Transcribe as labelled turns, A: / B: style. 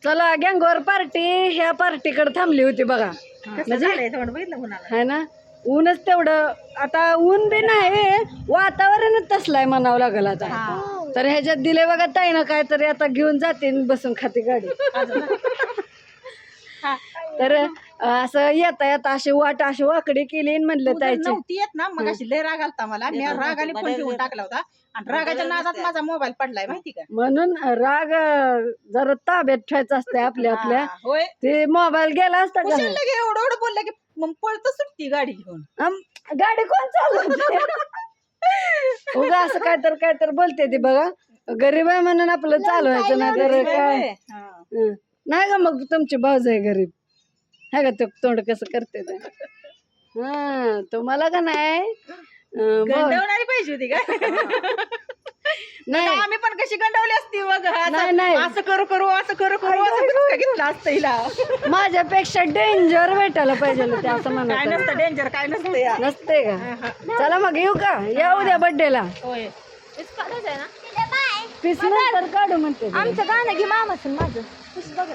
A: चला gang war party ह्या पार्टीकडे थांबली होती बघा. है ना, ऊनच तेवढं. आता ऊन बी नाही, वातावरणच तसलाय म्हणावं लागल आता. तर ह्याच्यात दिले बघा ताई ना काहीतरी, आता घेऊन जाते बसून खाते गाडी. तर असं येता येता अशी वाट अशी वाकडी केली म्हणलं ताईची
B: नव्हती येत ना मग अशी लय राग आलता मला. मी रागाने फोन घेऊन टाकला होता आणि रागाच्या नादात माझा मोबाईल पडलाय माहिती का.
A: म्हणून राग जरा ताब्यात ठेवायचा असते आपल्या आपल्या.
B: होय
A: ते मोबाईल गेला असता का
B: लगे एवढं एवढं बोललं की मग पळत सुटती गाडी घेऊन.
A: गाडी कोण चालवते उगा असं काय तर बोलते ती बघा. गरीब आहे म्हणून आपलं चालवायचं ना तर काय. नाही का मग तुमची भाऊज आहे गरीब है का, ते तोंड कसं करते ते. हा तुम्हाला का नाही
B: गंडवणारी पाहिजे होती का.
A: नाही
B: आम्ही पण कशी गंडवली असती बघ.
A: नाही नाही
B: असं करू करू असं करू करू असं घेतलं असतं हिला.
A: माझ्यापेक्षा डेंजर भेटायला पाहिजे ते असं
B: काय
A: म्हणत
B: नसतं डेंजर काय नसतं या.
A: नसते का. चला मग येऊ का, या उद्या बर्थडेला.
B: होय
A: पीस नंतर काढू म्हणते.
C: आमचं गाणं घे मामाचं माझं.